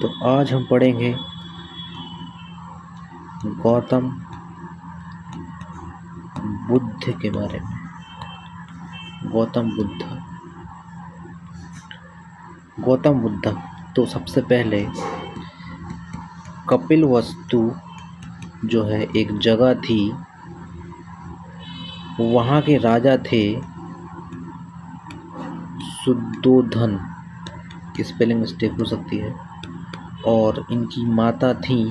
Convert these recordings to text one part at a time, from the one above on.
तो आज हम पढ़ेंगे गौतम बुद्ध के बारे में। गौतम बुद्ध तो सबसे पहले कपिलवस्तु जो है एक जगह थी, वहाँ के राजा थे शुद्धोधन, स्पेलिंग मिस्टेक हो सकती है, और इनकी माता थी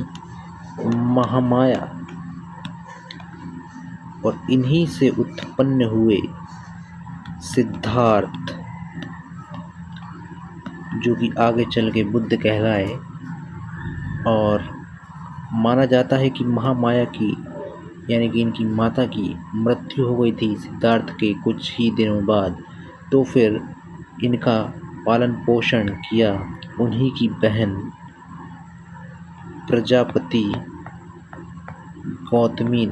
महामाया, और इन्हीं से उत्पन्न हुए सिद्धार्थ जो कि आगे चल के बुद्ध कहलाए। और माना जाता है कि महामाया की यानी कि इनकी माता की मृत्यु हो गई थी सिद्धार्थ के कुछ ही दिनों बाद। तो फिर इनका पालन पोषण किया उन्हीं की बहन प्रजापति गौतमी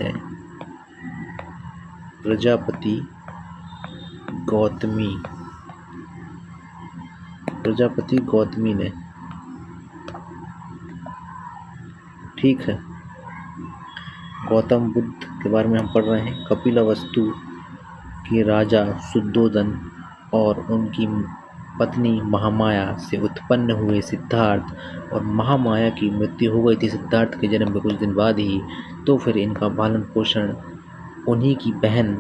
ने। ठीक है, गौतम बुद्ध के बारे में हम पढ़ रहे हैं। कपिलवस्तु के राजा शुद्धोधन और उनकी पत्नी महामाया से उत्पन्न हुए सिद्धार्थ, और महामाया की मृत्यु हो गई थी सिद्धार्थ के जन्म के कुछ दिन बाद ही। तो फिर इनका पालन पोषण उन्हीं की बहन,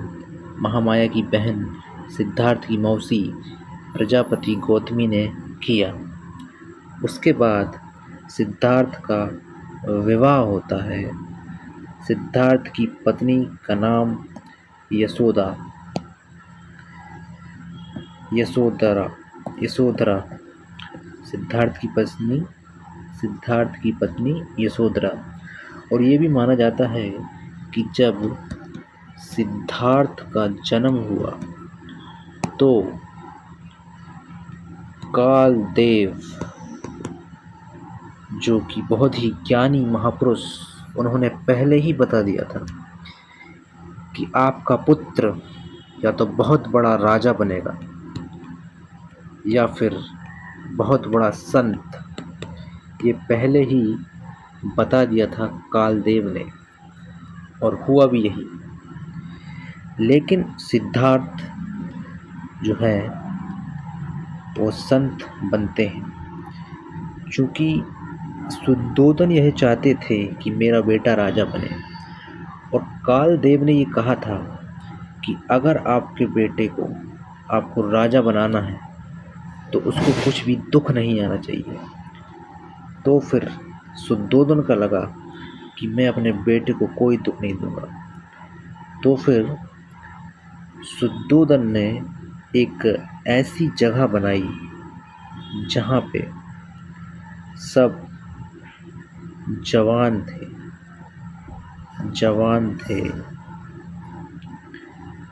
महामाया की बहन सिद्धार्थ की मौसी प्रजापति गौतमी ने किया। उसके बाद सिद्धार्थ का विवाह होता है। सिद्धार्थ की पत्नी का नाम यशोधरा। सिद्धार्थ की पत्नी यशोधरा। और ये भी माना जाता है कि जब सिद्धार्थ का जन्म हुआ तो कालदेव जो कि बहुत ही ज्ञानी महापुरुष, उन्होंने पहले ही बता दिया था कि आपका पुत्र या तो बहुत बड़ा राजा बनेगा या फिर बहुत बड़ा संत। ये पहले ही बता दिया था कालदेव ने, और हुआ भी यही। लेकिन सिद्धार्थ जो है वो संत बनते हैं, चूँकि शुद्धोधन यह चाहते थे कि मेरा बेटा राजा बने, और कालदेव ने ये कहा था कि अगर आपके बेटे को आपको राजा बनाना है तो उसको कुछ भी दुख नहीं आना चाहिए। तो फिर शुद्धोधन का लगा कि मैं अपने बेटे को कोई दुख नहीं दूंगा। तो फिर शुद्धोधन ने एक ऐसी जगह बनाई जहाँ पे सब जवान थे,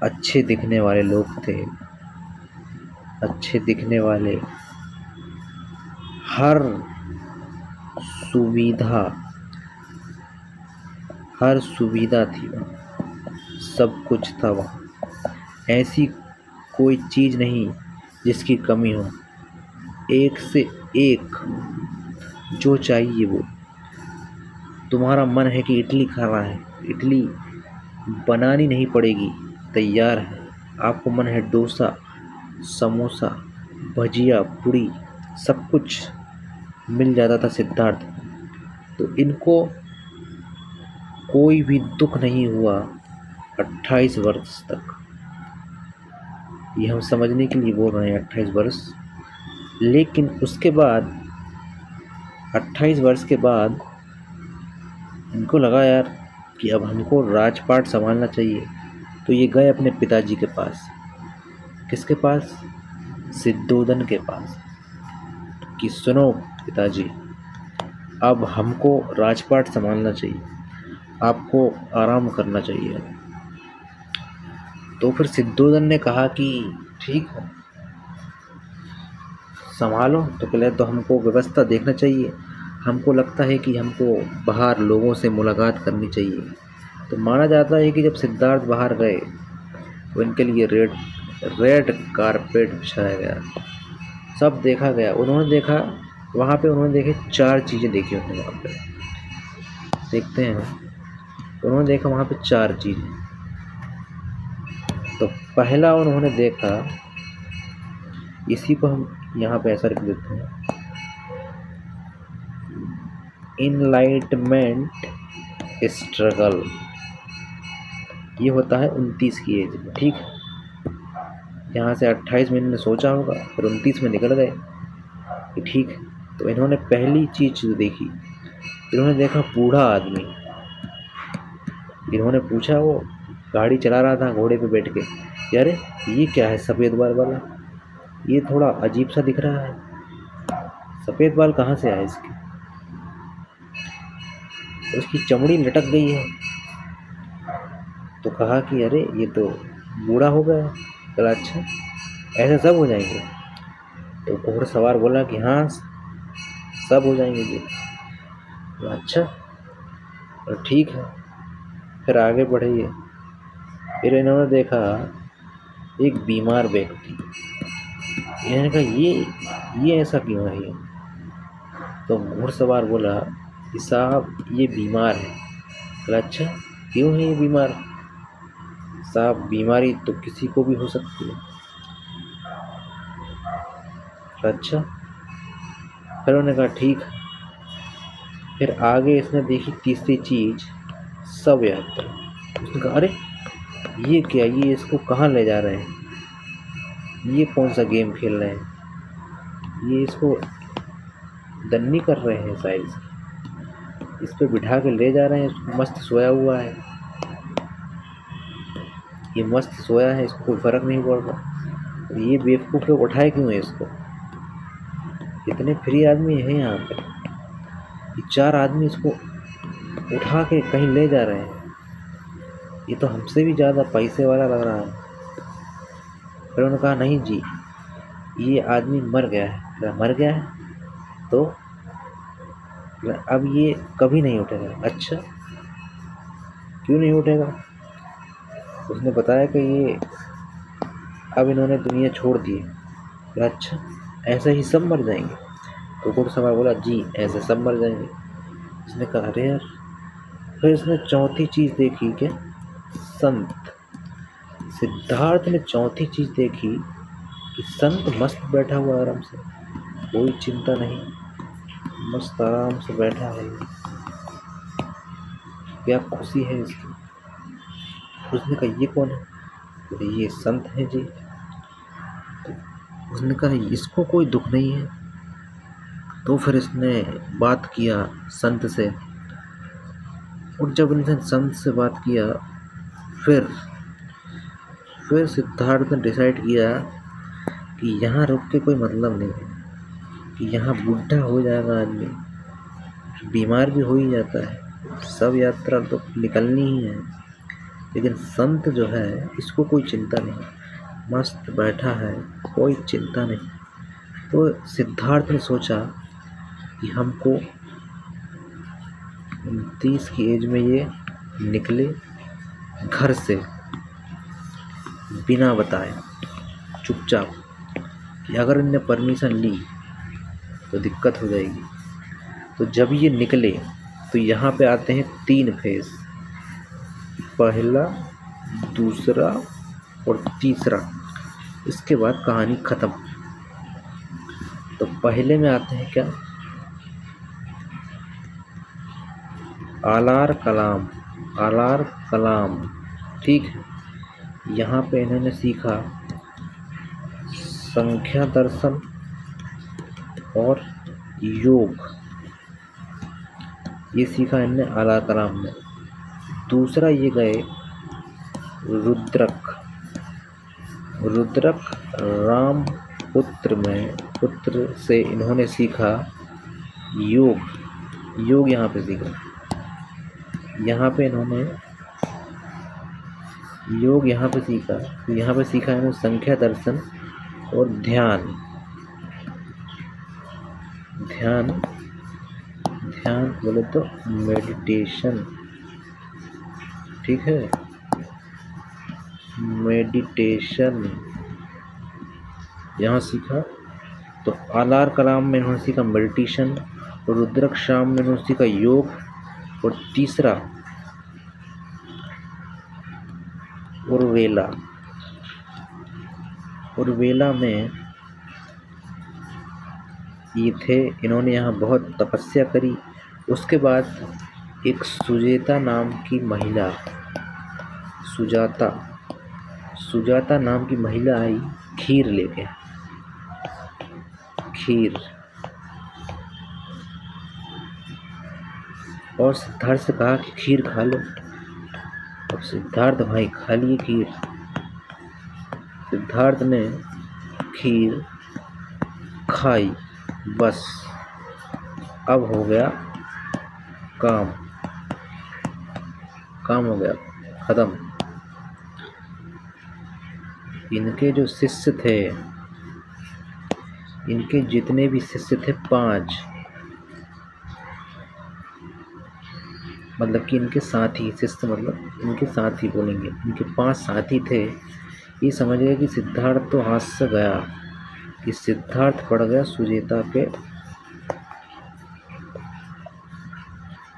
अच्छे दिखने वाले लोग थे, हर सुविधा थी, सब कुछ था वहाँ। ऐसी कोई चीज़ नहीं जिसकी कमी हो, एक से एक जो चाहिए वो। तुम्हारा मन है कि इडली खाना है, इडली बनानी नहीं पड़ेगी, तैयार है। आपको मन है डोसा, समोसा, भजिया, पूड़ी, सब कुछ मिल जाता था सिद्धार्थ। तो इनको कोई भी दुख नहीं हुआ 28 वर्ष तक। ये हम समझने के लिए बोल रहे हैं 28 वर्ष। लेकिन उसके बाद 28 वर्ष के बाद इनको लगा यार कि अब हमको राजपाट संभालना चाहिए। तो ये गए अपने पिताजी के पास। किसके पास? शुद्धोधन के पास, कि सुनो पिताजी, अब हमको राजपाट संभालना चाहिए, आपको आराम करना चाहिए। तो फिर शुद्धोधन ने कहा कि ठीक है, संभालो। तो पहले तो हमको व्यवस्था देखना चाहिए, हमको लगता है कि हमको बाहर लोगों से मुलाकात करनी चाहिए। तो माना जाता है कि जब सिद्धार्थ बाहर गए तो इनके लिए रेड कारपेट बिछाया गया, सब देखा गया। उन्होंने देखा वहाँ पे उन्होंने देखे 4 चीज़ें देखी उन्होंने वहाँ पे। देखते हैं, उन्होंने देखा वहाँ पे 4 चीज़ें। तो पहला उन्होंने देखा, इसी को हम यहाँ पे ऐसा लिख देते हैं, इनलाइटमेंट स्ट्रगल। ये होता है 29 की एज में, ठीक है। यहाँ से 28 में इन्होंने सोचा होगा, फिर 29 में निकल गए कि ठीक है। तो इन्होंने पहली चीज़ जो देखी, इन्होंने देखा बूढ़ा आदमी। इन्होंने पूछा, वो गाड़ी चला रहा था घोड़े पे बैठ के, यार ये क्या है सफ़ेद बाल वाला, ये थोड़ा अजीब सा दिख रहा है, सफ़ेद बाल कहाँ से आए इसके, उसकी चमड़ी लटक गई है। तो कहा कि अरे ये तो बूढ़ा हो गया। चला अच्छा, ऐसे सब हो जाएंगे? तो घोड़सवार बोला कि हाँ सब हो जाएंगे जी। तो अच्छा, तो ठीक है, फिर आगे बढ़िए। फिर इन्होंने देखा एक बीमार व्यक्ति। इन्होंने कहा ये ऐसा क्यों है ये? तो घुड़सवार बोला कि साहब ये बीमार है। बोला अच्छा, क्यों है ये बीमार? साहब बीमारी तो किसी को भी हो सकती है। बोला अच्छा, फिर उन्होंने कहा ठीक है। फिर आगे इसने देखी तीसरी चीज, शव यात्रा। उसने कहा अरे ये क्या, ये इसको कहाँ ले जा रहे हैं, ये कौन सा गेम खेल रहे हैं, ये इसको दन्नी कर रहे हैं शायद, इस पे बिठा के ले जा रहे हैं, इसको मस्त सोया हुआ है, ये मस्त सोया है, इसको कोई फर्क नहीं पड़ रहा, ये बेवकूफ़ लोग उठाए क्यों है इसको? इतने फ्री आदमी हैं यहाँ पे, ये 4 आदमी इसको उठा के कहीं ले जा रहे हैं, ये तो हमसे भी ज़्यादा पैसे वाला लग रहा है। फिर उन्होंने कहा नहीं जी, ये आदमी मर गया है। कहा मर गया है तो अब ये कभी नहीं उठेगा। अच्छा, क्यों नहीं उठेगा? उसने बताया कि ये अब इन्होंने दुनिया छोड़ दी है। अच्छा, ऐसे ही सब मर जाएंगे? तो घुड़सवार बोला जी ऐसे सब मर जाएंगे। उसने कहा अरे यार। फिर इसने चौथी चीज़ देखी, क्या? संत। सिद्धार्थ ने चौथी चीज़ देखी कि संत मस्त बैठा हुआ आराम से, कोई चिंता नहीं, मस्त आराम से बैठा है, क्या खुशी है इसकी। उसने कहा ये कौन है? तो ये संत है जी। तो उसने कहा इसको कोई दुख नहीं है। तो फिर इसने बात किया संत से, और जब इसने संत से बात किया, फिर सिद्धार्थ ने डिसाइड किया कि यहाँ रुक के कोई मतलब नहीं है, कि यहाँ बूढ़ा हो जाएगा आदमी, बीमार भी हो ही जाता है, सब यात्रा तो निकलनी ही है, लेकिन संत जो है इसको कोई चिंता नहीं, मस्त बैठा है, कोई चिंता नहीं। तो सिद्धार्थ ने सोचा कि हमको 29 की एज में ये निकले घर से बिना बताए, चुपचाप, कि अगर इनने परमिशन ली तो दिक्कत हो जाएगी। तो जब ये निकले तो यहाँ पे आते हैं 3 फेज, पहला, दूसरा और तीसरा। इसके बाद कहानी ख़त्म। तो पहले में आते हैं क्या, आलार कलाम। आलार कलाम, ठीक है। यहाँ पे इन्होंने सीखा संख्या दर्शन और योग, ये सीखा इनने आला कलाम में। दूसरा ये गए रुद्रक। रुद्रक राम पुत्र से इन्होंने सीखा योग। योग यहाँ पे सीखा, यहाँ पे इन्होंने योग यहाँ पे सीखा। तो यहाँ पे सीखा इन्होंने संख्या दर्शन और ध्यान। ध्यान बोले तो मेडिटेशन, ठीक है, मेडिटेशन यहाँ सीखा। तो आलार कलाम में इन्होंने सीखा मेडिटेशन, रुद्राक्षाम में इन्होंने सीखा योग, और तीसरा उर्वेला। उर्वेला में ये थे, इन्होंने यहाँ बहुत तपस्या करी। उसके बाद एक सुजेता नाम की महिला, सुजाता सुजाता नाम की महिला आई खीर लेके। खीर, और सिद्धार्थ से कहा कि खीर खा लो। अब सिद्धार्थ भाई खा लिए खीर। सिद्धार्थ ने खीर खाई, बस अब हो गया काम, काम हो गया खत्म। इनके जो शिष्य थे, इनके जितने भी शिष्य थे 5, मतलब कि इनके साथी, शिष्य मतलब इनके साथी बोलेंगे, इनके 5 साथी थे। ये समझ गए कि सिद्धार्थ तो हाथ से गया, कि सिद्धार्थ पड़ गया सुजेता के।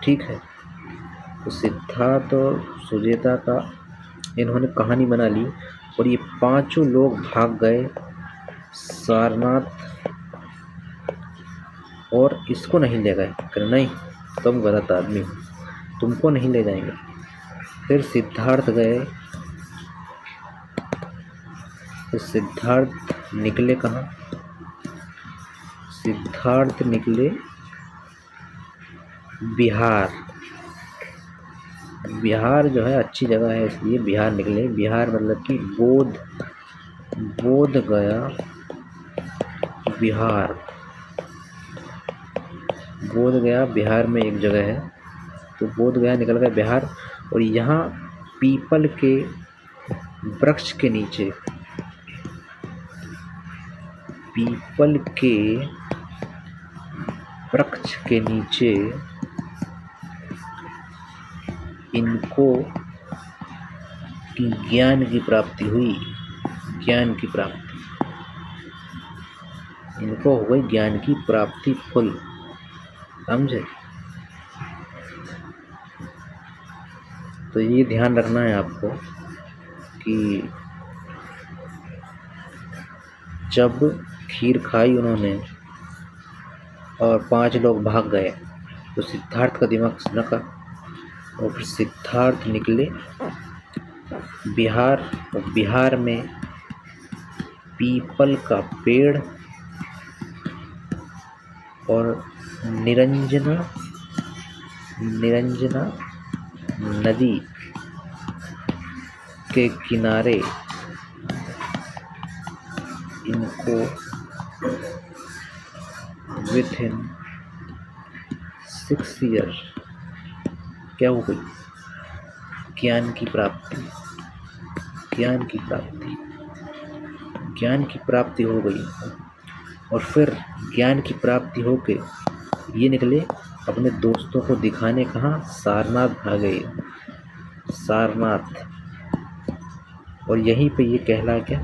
ठीक है, तो सिद्धार्थ और सुजेता का इन्होंने कहानी बना ली, और ये 5 लोग भाग गए सारनाथ, और इसको नहीं ले गए। नहीं, तुम गलत आदमी हो, तुमको नहीं ले जाएंगे। फिर सिद्धार्थ गए, तो सिद्धार्थ निकले कहाँ? सिद्धार्थ निकले बिहार। बिहार जो है अच्छी जगह है, इसलिए बिहार निकले। बिहार मतलब कि बोध गया बिहार। बोध गया बिहार में एक जगह है, तो बोध गया निकल गया बिहार। और यहाँ पीपल के वृक्ष के नीचे, पीपल के वृक्ष के नीचे इनको ज्ञान की प्राप्ति हुई। ज्ञान की प्राप्ति, इनको हो गई ज्ञान की प्राप्ति फुल। समझे? तो ये ध्यान रखना है आपको कि जब खीर खाई उन्होंने और 5 लोग भाग गए, तो सिद्धार्थ का दिमाग सनका, और फिर सिद्धार्थ निकले बिहार। और बिहार में पीपल का पेड़ और निरंजना नदी के किनारे इनको विथिन 6 ईयर क्या हो गई? ज्ञान की प्राप्ति। ज्ञान की प्राप्ति, ज्ञान की प्राप्ति हो गई। और फिर ज्ञान की प्राप्ति होके ये निकले अपने दोस्तों को दिखाने। कहाँ? सारनाथ भागे, सारनाथ। और यहीं पे ये कहला क्या?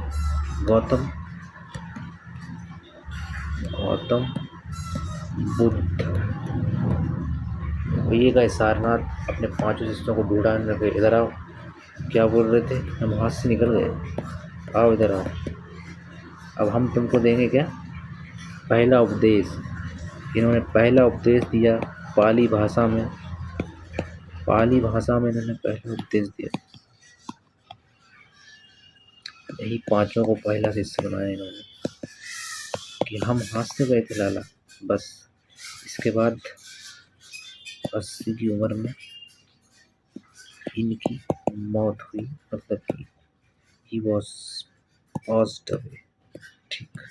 गौतम बुद्ध। और ये गए सारनाथ, अपने 5 शिष्यों को ढूंढाने लगे, इधर आओ। क्या बोल रहे थे? हम हाथ से निकल गए, आओ इधर आओ, अब हम तुमको देंगे क्या? पहला उपदेश। इन्होंने पहला उपदेश दिया पाली भाषा में। पाली भाषा में इन्होंने पहला उपदेश दिया। यही 5 को पहला शिष्य बनाया इन्होंने, कि हम हाथ से गए थे लाला, बस। इसके बाद 80 की उम्र में इनकी मौत हुई, मतलब कि ही वॉज पास्ड अवे। ठीक।